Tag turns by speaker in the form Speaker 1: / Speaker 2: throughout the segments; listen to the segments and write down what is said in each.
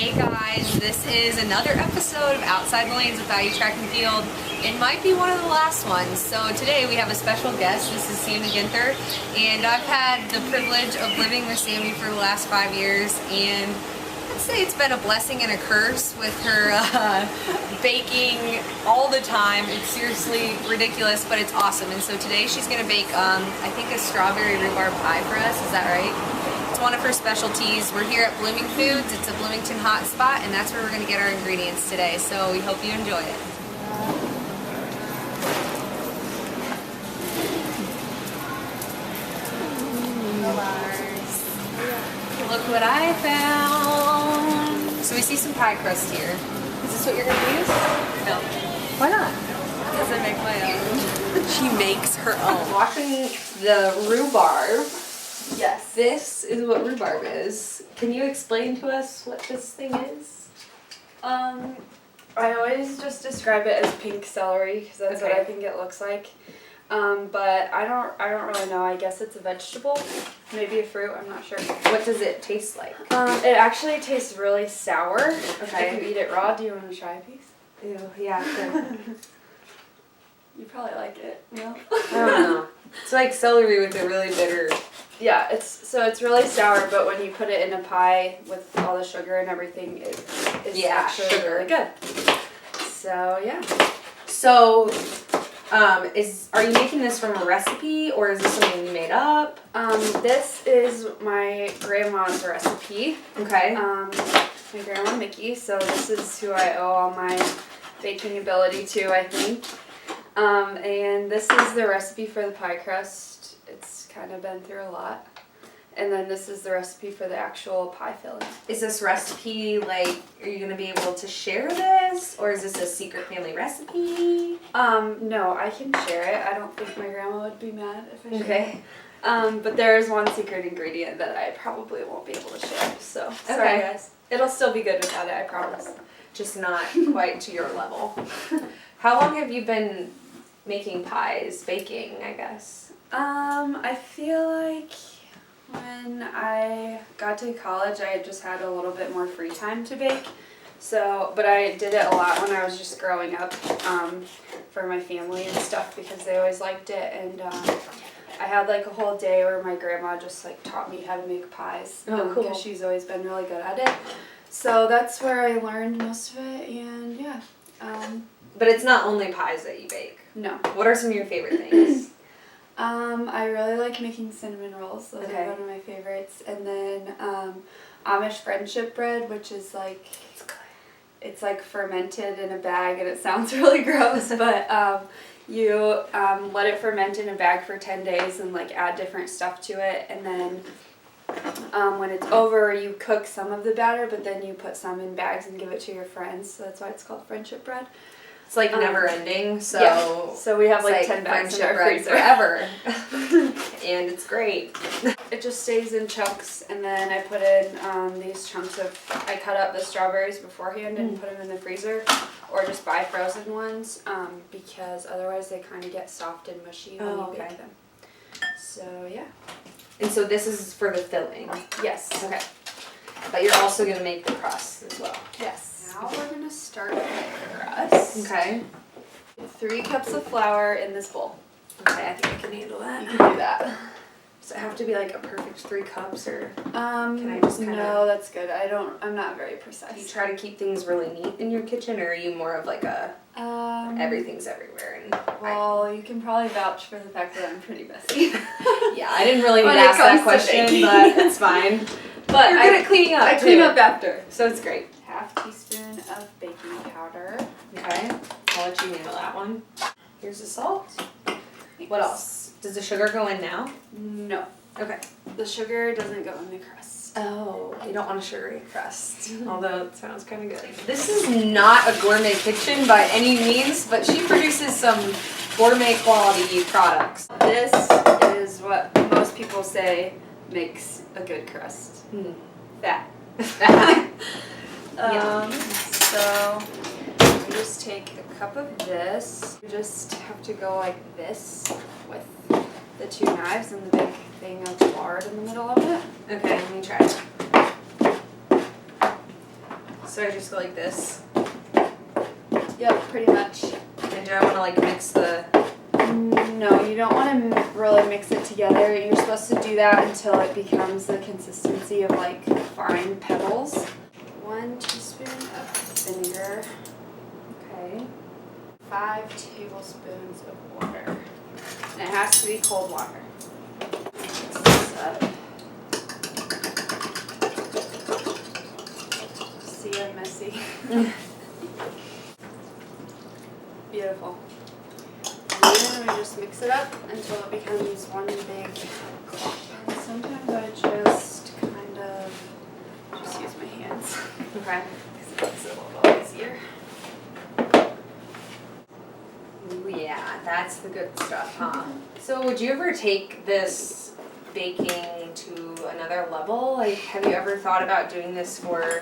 Speaker 1: Hey guys, this is another episode of Outside the Lanes with IU Track and Field. It might be one of the last ones. So today we have a special guest. This is Samantha Ginther, and I've had the privilege of living with Sammy for the last 5 years, and I'd say it's been a blessing and a curse with her baking all the time. It's seriously ridiculous, but it's awesome. And so today she's going to bake, I think, a strawberry rhubarb pie for us. Is that right? It's one of her specialties. We're here at Blooming Foods. It's a Bloomington hot spot, and that's where we're going to get our ingredients today. So we hope you enjoy it. Look what I found. So we see some pie crust here. Is this what you're going to use?
Speaker 2: No.
Speaker 1: Why not?
Speaker 2: Because I make my own.
Speaker 1: She makes her own. Watching the rhubarb.
Speaker 2: Yes.
Speaker 1: This is what rhubarb is. Can you explain to us what this thing is?
Speaker 2: I always just describe it as pink celery because that's what I think it looks like. But I don't really know. I guess it's a vegetable, maybe a fruit. I'm not sure.
Speaker 1: What does it taste like?
Speaker 2: It actually tastes really sour.
Speaker 1: Okay.
Speaker 2: If you eat it raw, do you want to try a piece?
Speaker 1: Ew, yeah, sure.
Speaker 2: You probably like it. No.
Speaker 1: I don't know. It's like celery with a really bitter.
Speaker 2: Yeah, it's really sour, but when you put it in a pie with all the sugar and everything, it's actually really good. So yeah.
Speaker 1: So, are you making this from a recipe, or is this something you made up?
Speaker 2: This is my grandma's recipe.
Speaker 1: Okay.
Speaker 2: My grandma Mickey. So this is who I owe all my baking ability to, I think. And this is the recipe for the pie crust. It's kind of been through a lot. And then this is the recipe for the actual pie filling.
Speaker 1: Is this recipe, like, are you going to be able to share this? Or is this a secret family recipe?
Speaker 2: No, I can share it. I don't think my grandma would be mad if I shared
Speaker 1: Okay.
Speaker 2: it. But there is one secret ingredient that I probably won't be able to share. So, sorry guys. It'll still be good without it, I promise.
Speaker 1: Just not quite to your level. How long have you been making pies, baking, I guess?
Speaker 2: I feel like when I got to college, I just had a little bit more free time to bake. So, but I did it a lot when I was just growing up, for my family and stuff because they always liked it. And I had like a whole day where my grandma just like taught me how to make pies.
Speaker 1: Oh, cool.
Speaker 2: Because she's always been really good at it. So that's where I learned most of it, and yeah.
Speaker 1: But it's not only pies that you bake.
Speaker 2: No.
Speaker 1: What are some of your favorite things?
Speaker 2: I really like making cinnamon rolls. Those are one of my favorites. And then Amish friendship bread, which is like, it's like fermented in a bag, and it sounds really gross, but you let it ferment in a bag for 10 days and like add different stuff to it, and then when it's over, you cook some of the batter, but then you put some in bags and give it to your friends. So that's why it's called friendship bread.
Speaker 1: It's like never ending, so
Speaker 2: yeah. So we have like 10 bags in our freezer
Speaker 1: forever, and it's great.
Speaker 2: It just stays in chunks, and then I put in these chunks of. I cut up the strawberries beforehand and put them in the freezer, or just buy frozen ones, because otherwise they kind of get soft and mushy when you bake them. So yeah.
Speaker 1: And so this is for the filling.
Speaker 2: Yes.
Speaker 1: Okay. But you're also gonna make the crust as well.
Speaker 2: Yes. Now we're gonna start with the crust.
Speaker 1: Okay.
Speaker 2: 3 cups of flour in this bowl.
Speaker 1: Okay, I think I can handle that.
Speaker 2: You can do that.
Speaker 1: Does it have to be like a perfect 3 cups, or
Speaker 2: can
Speaker 1: I just kinda...
Speaker 2: No, that's good. I'm not very precise.
Speaker 1: Do you try to keep things really neat in your kitchen, or are you more of like a everything's everywhere? And
Speaker 2: well, you can probably vouch for the fact that I'm pretty messy.
Speaker 1: Yeah, I didn't really need to ask that question, but it's fine.
Speaker 2: But
Speaker 1: you're good at cleaning up.
Speaker 2: I clean up after,
Speaker 1: so it's great.
Speaker 2: 1/2 teaspoon of baking powder.
Speaker 1: Okay, I'll let you handle that one. Here's the salt. What else? Does the sugar go in now?
Speaker 2: No.
Speaker 1: Okay.
Speaker 2: The sugar doesn't go in the crust.
Speaker 1: Oh, you don't want a sugary crust, although it sounds kind of good. This is not a gourmet kitchen by any means, but she produces some gourmet quality products.
Speaker 2: This is what most people say makes a good crust. Fat. So we just take a cup of this. You just have to go like this with the 2 knives and the big thing of lard in the middle of it.
Speaker 1: Okay, let me try it. So I just go like this.
Speaker 2: Yep, pretty much.
Speaker 1: And do I want to like mix the...
Speaker 2: No, you don't want to really mix it together. You're supposed to do that until it becomes the consistency of like fine pebbles. 1 teaspoon of vinegar. Okay. 5 tablespoons of water. And it has to be cold water. Mix this up. See, I'm messy. Beautiful. And then we just mix it up until it becomes one big clump. And sometimes I just kind of just use my hands.
Speaker 1: Okay.
Speaker 2: Because it makes it a little easier.
Speaker 1: Ooh, yeah, that's the good stuff, huh? So would you ever take this baking to another level? Like, have you ever thought about doing this for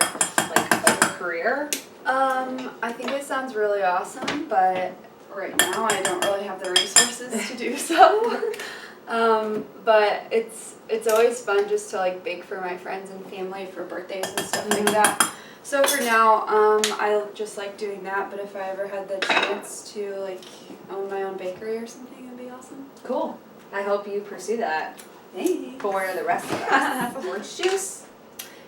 Speaker 1: like a career?
Speaker 2: I think it sounds really awesome, but right now I don't really have the resources to do so. But it's always fun just to like bake for my friends and family for birthdays and stuff like that. So for now, I just like doing that, but if I ever had the chance to like own my own bakery or something, it'd be awesome.
Speaker 1: Cool. I hope you pursue that.
Speaker 2: Thanks.
Speaker 1: For the rest of us. Orange juice.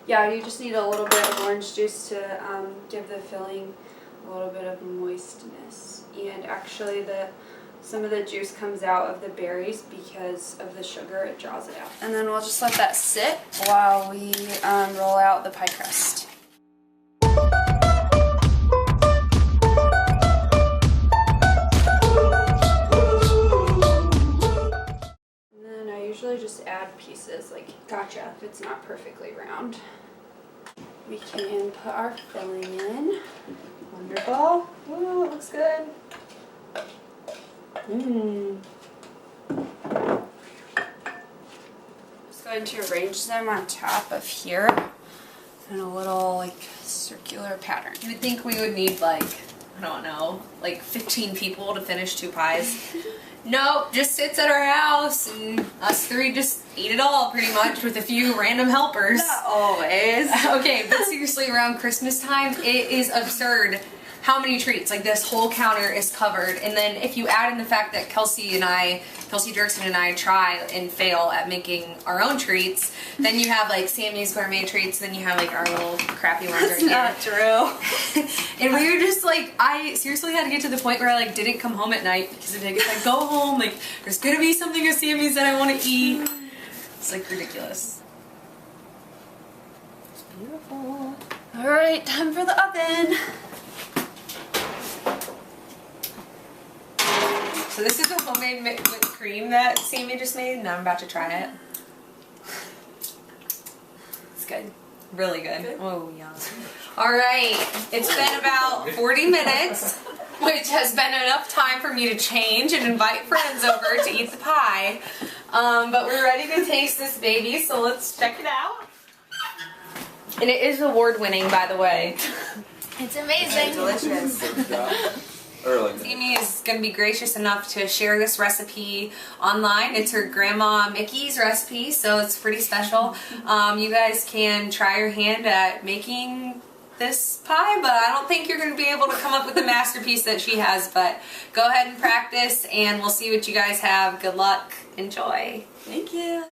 Speaker 2: Yeah, you just need a little bit of orange juice to give the filling a little bit of moistness. And actually some of the juice comes out of the berries because of the sugar, it draws it out. And then we'll just let that sit while we roll out the pie crust. And then I usually just add pieces, like
Speaker 1: Gotcha.
Speaker 2: if it's not perfectly round. We can put our filling in.
Speaker 1: Wonderful. Ooh, it looks good.
Speaker 2: Just going to arrange them on top of here in a little like circular pattern.
Speaker 1: You would think we would need like, I don't know, like 15 people to finish 2 pies. Nope, just sits at our house and us 3 just eat it all pretty much with a few random helpers.
Speaker 2: Not always.
Speaker 1: Okay, but seriously, around Christmas time, it is absurd how many treats. Like, this whole counter is covered. And then if you add in the fact that Kelsey Dirksen and I try and fail at making our own treats, then you have like Sammy's gourmet treats, then you have like our little crappy ones right here.
Speaker 2: That's not true.
Speaker 1: And we were just like, I seriously had to get to the point where I like didn't come home at night because if I get like go home, like there's gonna be something at Sammy's that I want to eat. It's like ridiculous. It's beautiful.
Speaker 2: All right, time for the oven.
Speaker 1: So this is the homemade whipped cream that Sammy just made, and I'm about to try it. It's good. Really good. Oh, yeah. All right. It's been about 40 minutes, which has been enough time for me to change and invite friends over to eat the pie. But we're ready to taste this baby, so let's check it out. And it is award-winning, by the way. It's amazing. Delicious. Amy is going to be gracious enough to share this recipe online. It's her Grandma Mickey's recipe, so it's pretty special. You guys can try your hand at making this pie, but I don't think you're going to be able to come up with the masterpiece that she has, but go ahead and practice, and we'll see what you guys have. Good luck. Enjoy.
Speaker 2: Thank you.